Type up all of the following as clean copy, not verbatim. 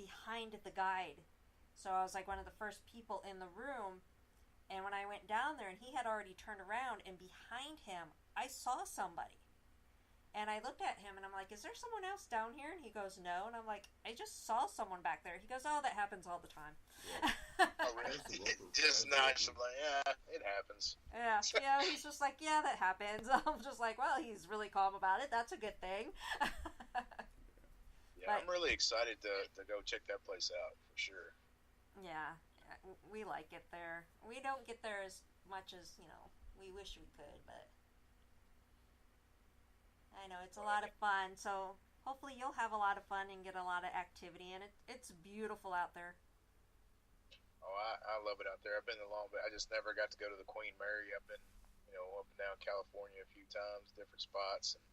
behind the guide. So I was like one of the first people in the room. And when I went down there and he had already turned around, and behind him, I saw somebody. And I looked at him and I'm like, is there someone else down here? And he goes, no. And I'm like, I just saw someone back there. He goes, oh, that happens all the time. Oh, really? Just nonchalantly, yeah, it happens. Yeah, yeah, he's just like, yeah, that happens. I'm just like, well, he's really calm about it. That's a good thing. Yeah, But I'm really excited to go check that place out for sure. yeah, we like it there. We don't get there as much as, we wish we could, but I know it's a lot of Right. fun. So hopefully you'll have a lot of fun and get a lot of activity, and it's beautiful out there. Oh, I love it out there. I've been a long, but I just never got to go to the Queen Mary. I've been, up and down California a few times, different spots, and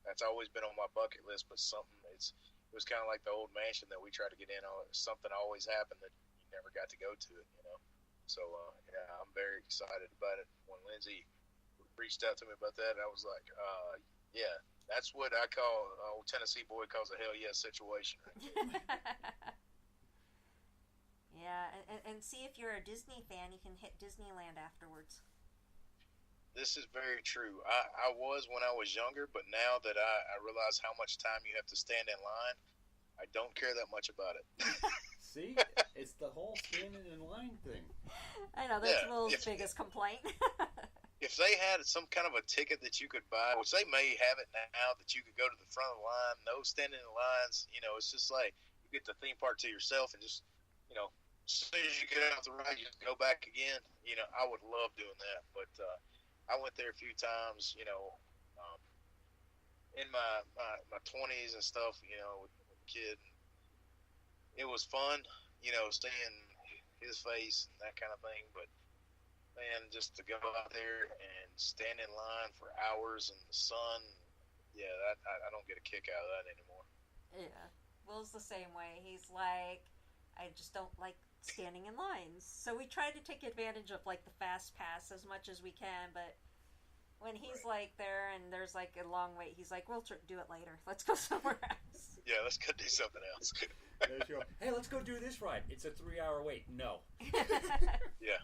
that's always been on my bucket list. But it was kind of like the old mansion that we tried to get in. Something always happened that you never got to go to. So yeah, I'm very excited about it. When Lindsay reached out to me about that, I was like, yeah, that's what I call old Tennessee boy calls a hell yes situation right there. Yeah, and see if you're a Disney fan, you can hit Disneyland afterwards. This is very true. I was when I was younger, but now that I realize how much time you have to stand in line, I don't care that much about it. See, it's the whole standing in line thing. I know, that's Yeah, Will's biggest complaint. if they had some kind of a ticket that you could buy, which they may have it now, that you could go to the front of the line, no standing in lines, it's just like you get the theme park to yourself and just, as soon as you get out the ride, you just go back again. I would love doing that, but I went there a few times, um, in my 20s and stuff, with a kid. It was fun, seeing his face and that kind of thing, but man, just to go out there and stand in line for hours in the sun, yeah, I don't get a kick out of that anymore. Yeah. Will's the same way. He's like, I just don't like standing in lines. So we try to take advantage of like the fast pass as much as we can, but when he's Right. like there and there's like a long wait, he's like, we'll do it later. Let's go somewhere else. Yeah, let's go do something else. Hey, let's go do this ride. It's a 3 hour wait. No. Yeah.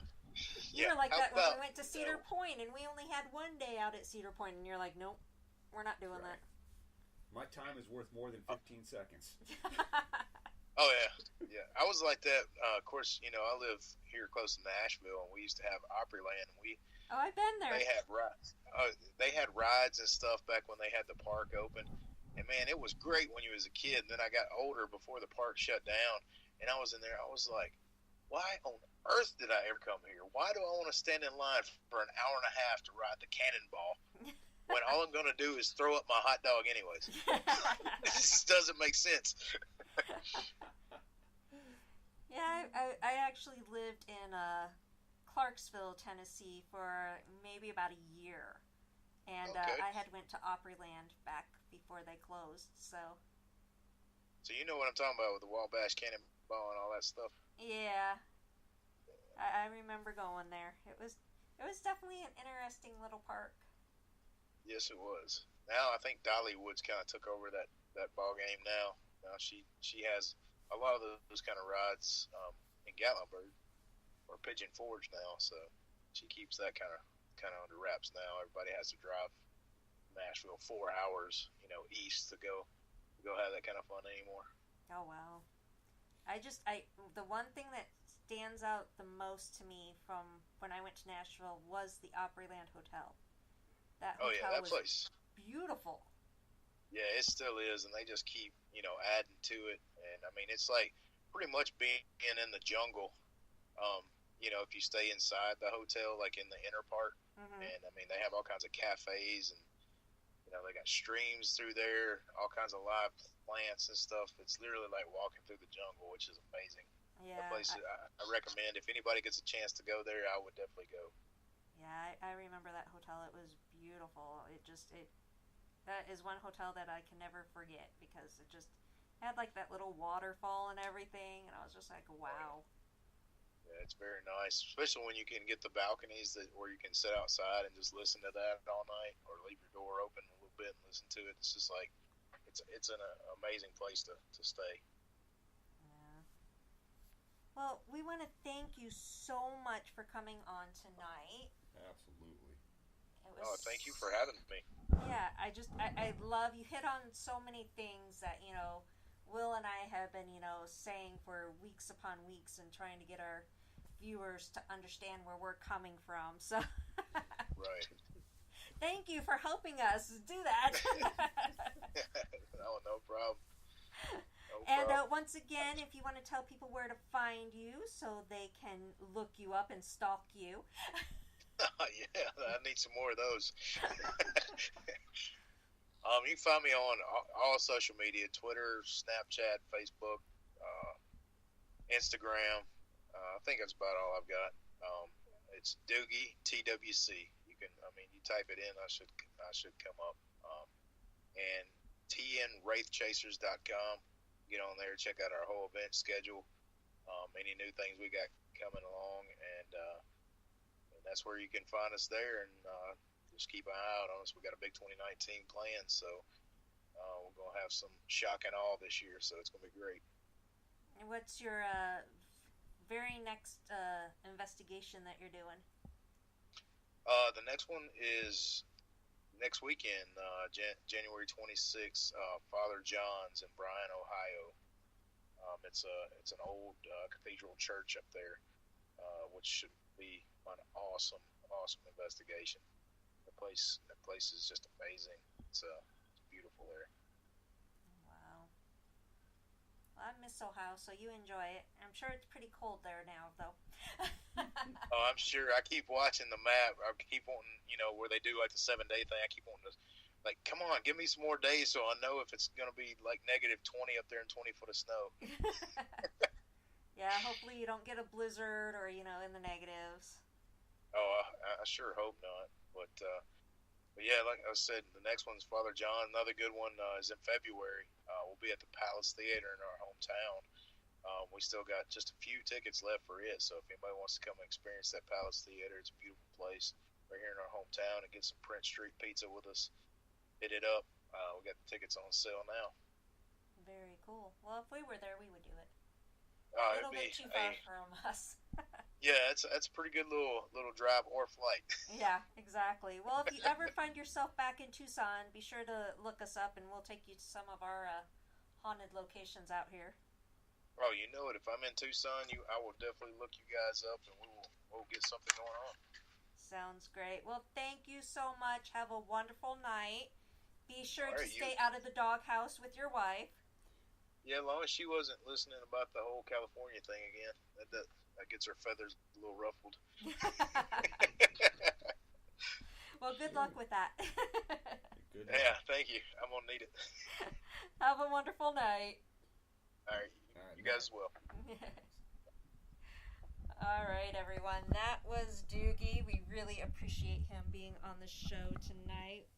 You Yeah. were like How that when we about, went to Cedar Point and we only had one day out at Cedar Point, and you're like, nope, we're not doing Right. My time is worth more than 15 seconds. that. oh, yeah. Yeah. I was like that. Of course, I live here close to Nashville, and we used to have Opryland. Oh, I've been there. They had rides. They had rides and stuff back when they had the park open. And man, it was great when you was a kid. And then I got older before the park shut down, and I was in there. I was like, why on earth did I ever come here? Why do I want to stand in line for an hour and a half to ride the cannonball when all I'm going to do is throw up my hot dog anyways? This just doesn't make sense. Yeah, I actually lived in Clarksville, Tennessee for maybe about a year. And Okay. I had went to Opryland back before they closed, so So you know what I'm talking about with the Wabash Cannonball and all that stuff. yeah, I remember going there. It was definitely an interesting little park. Yes, it was. Now I think Dollywood's kind of took over that ball game now. Now she has a lot of those kind of rides in Gatlinburg or Pigeon Forge now, so she keeps that kind of under wraps now. Everybody has to drive Nashville 4 hours, east to go have that kind of fun anymore. Oh wow. I the one thing that stands out the most to me from when I went to Nashville was the Opryland Hotel. That Oh yeah, hotel that was place. beautiful. Yeah, it still is, and they just keep adding to it. And I mean, it's like pretty much being in the jungle. If you stay inside the hotel, like in the inner part, Hmm. and I mean, they have all kinds of cafes, and they got streams through there, all kinds of live plants and stuff. It's literally like walking through the jungle, which is amazing. That Yeah, place, I recommend. If anybody gets a chance to go there, I would definitely go. yeah, I remember that hotel. It was beautiful. It that is one hotel that I can never forget because it just had like that little waterfall and everything, and I was just like, Oh yeah. wow. Yeah, it's very nice, especially when you can get the balconies where you can sit outside and just listen to that all night, or leave your door open a little bit and listen to it. It's just like it's an amazing place to stay. Yeah. Well, we want to thank you so much for coming on tonight. Absolutely. It was, thank you for having me. Yeah, I love you. Hit on so many things that, Will and I have been, saying for weeks upon weeks and trying to get our viewers to understand where we're coming from. So, Right. Thank you for helping us do that. No problem. No And problem. once again, if you want to tell people where to find you so they can look you up and stalk you. Yeah, I need some more of those. You can find me on all social media: Twitter, Snapchat, Facebook, Instagram. I think that's about all I've got. It's Doogie TWC. You type it in, I should come up. And tnwraithchasers.com. Get on there, check out our whole event schedule, any new things we got coming along, and that's where you can find us there. And just keep an eye out on us. We got a big 2019 plan, so we're gonna have some shock and awe this year. So it's gonna be great. What's your very next investigation that you're doing? The next one is next weekend, January 26th, Father John's in Bryan, Ohio. It's an old cathedral church up there, which should be an awesome investigation. The place is just amazing. It's beautiful there. Wow. Well, I miss Ohio, so you enjoy it. I'm sure it's pretty cold there now, though. Oh, I'm sure. I keep watching the map. I keep wanting, where they do like the 7-day thing. I keep wanting to, like, come on, give me some more days so I know if it's going to be like -20 up there and 20 foot of snow. Yeah, hopefully you don't get a blizzard or, in the negatives. Oh, I sure hope not. But yeah, like I said, the next one's Father John. Another good one is in February. We'll be at the Palace Theater in our hometown. We still got just a few tickets left for it, so if anybody wants to come and experience that Palace Theater, it's a beautiful place right here in our hometown, and get some Prince Street pizza with us. Hit it up. We got the tickets on sale now. Very cool. Well, if we were there, we would do it. A little bit too far from us. Yeah, that's a pretty good little drive or flight. Yeah, exactly. Well, if you ever find yourself back in Tucson, be sure to look us up, and we'll take you to some of our haunted locations out here. Oh, you know it. If I'm in Tucson, I will definitely look you guys up, and we'll get something going on. Sounds great. Well, thank you so much. Have a wonderful night. Be sure to stay out of the doghouse with your wife. Yeah, as long as she wasn't listening about the whole California thing again. That gets her feathers a little ruffled. Well, good luck with that. Good. Yeah, thank you. I'm going to need it. Have a wonderful night. All right. You guys as well. All right, everyone. That was Doogie. We really appreciate him being on the show tonight.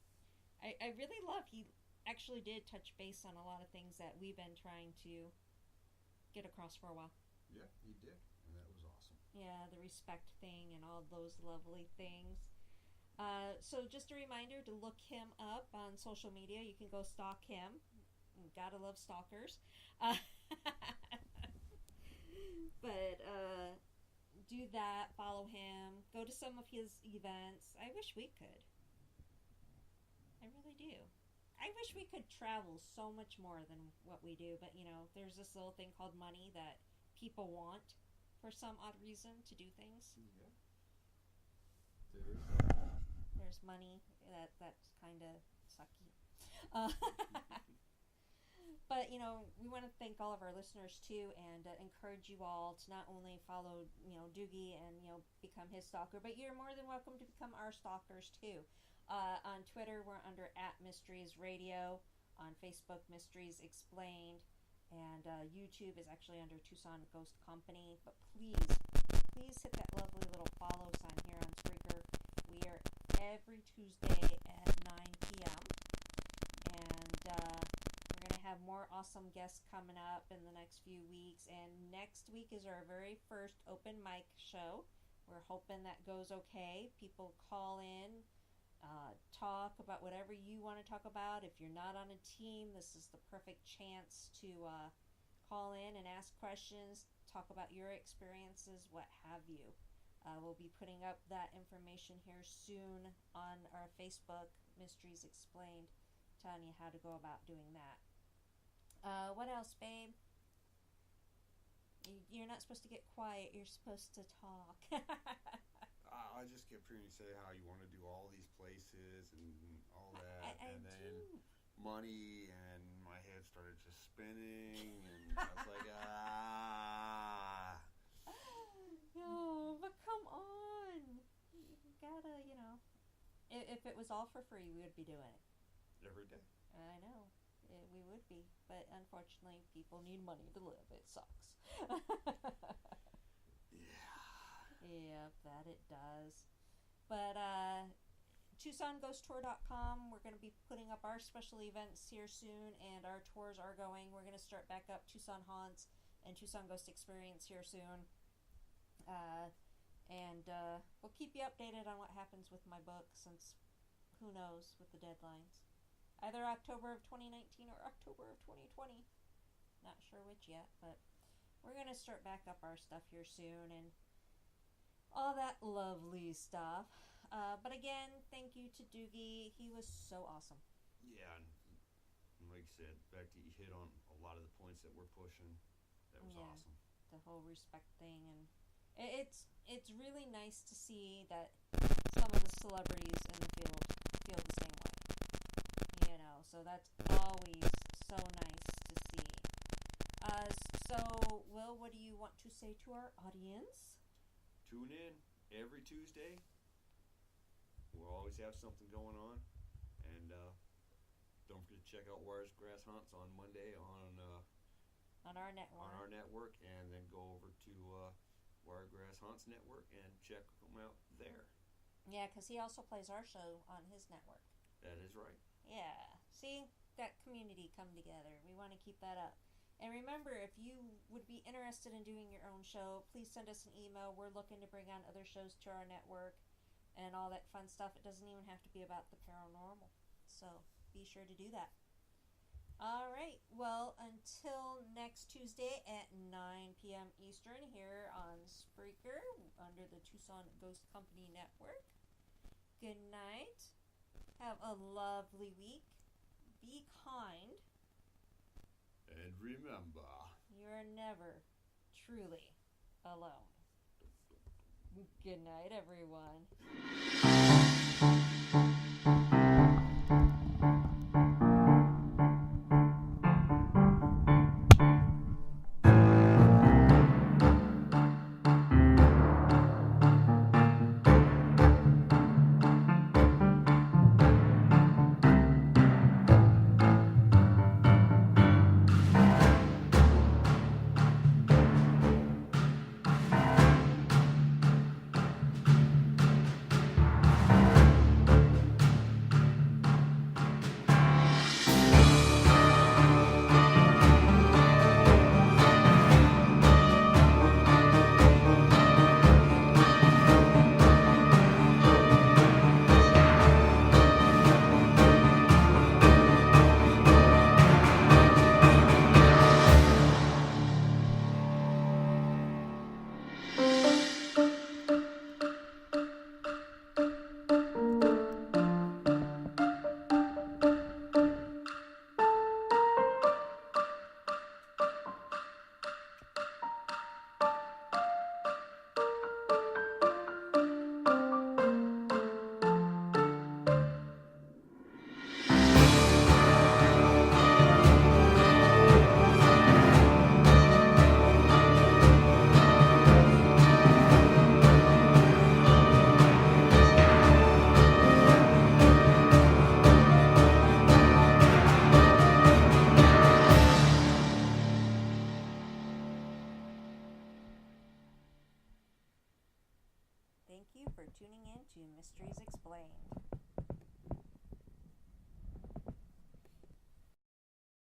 I really love he actually did touch base on a lot of things that we've been trying to get across for a while. Yeah, he did, and that was awesome. Yeah, the respect thing and all those lovely things. So just a reminder to look him up on social media. You can go stalk him. Gotta love stalkers. But do that, follow him, go to some of his events. I wish we could. I really do. I wish we could travel so much more than what we do, but there's this little thing called money that people want for some odd reason to do things. Yeah. There's money that's kind of sucky. But, we want to thank all of our listeners, too, and encourage you all to not only follow, Doogie and, become his stalker, but you're more than welcome to become our stalkers, too. On Twitter, we're under @MysteriesRadio. On Facebook, Mysteries Explained. And YouTube is actually under Tucson Ghost Company. But please hit that lovely little follow sign here on Spreaker. We are every Tuesday at 9 p.m. And we're going to have more awesome guests coming up in the next few weeks. And next week is our very first open mic show. We're hoping that goes okay. People call in, talk about whatever you want to talk about. If you're not on a team, this is the perfect chance to call in and ask questions, talk about your experiences, what have you. We'll be putting up that information here soon on our Facebook, Mysteries Explained, telling you how to go about doing that. What else, babe? You're not supposed to get quiet. You're supposed to talk. I just kept hearing you say how you want to do all these places and all that, I and then do. money, and my head started just spinning, and I was like, ah. No, but come on. You gotta, if it was all for free, we would be doing it. Every day. I know. We would be. But unfortunately, people need money to live. It sucks. Yeah. Yep, that it does. But TucsonGhostTour.com, we're going to be putting up our special events here soon, and our tours are going. We're going to start back up Tucson Haunts and Tucson Ghost Experience here soon. And we'll keep you updated on what happens with my book, since who knows with the deadlines. Either October of 2019 or October of 2020. Not sure which yet, but we're going to start back up our stuff here soon and all that lovely stuff. But again, thank you to Doogie. He was so awesome. Yeah, and like you said, Becky, you hit on a lot of the points that we're pushing. That was awesome. The whole respect thing, and it's really nice to see that some of the celebrities in the field feel the same way. So that's always so nice to see. So, Will, what do you want to say to our audience? Tune in every Tuesday. We'll always have something going on, and don't forget to check out Wires Grass Hunts on Monday on our network. On our network, and then go over to Wiregrass Hunts Network and check them out there. Yeah, because he also plays our show on his network. That is right. Yeah. See, that community come together. We want to keep that up. And remember, if you would be interested in doing your own show, please send us an email. We're looking to bring on other shows to our network and all that fun stuff. It doesn't even have to be about the paranormal. So be sure to do that. All right. Well, until next Tuesday at 9 p.m. Eastern here on Spreaker under the Tucson Ghost Company Network. Good night. Have a lovely week. Be kind. And remember, you're never truly alone. Good night, everyone. Thank you for tuning in to Mysteries Explained.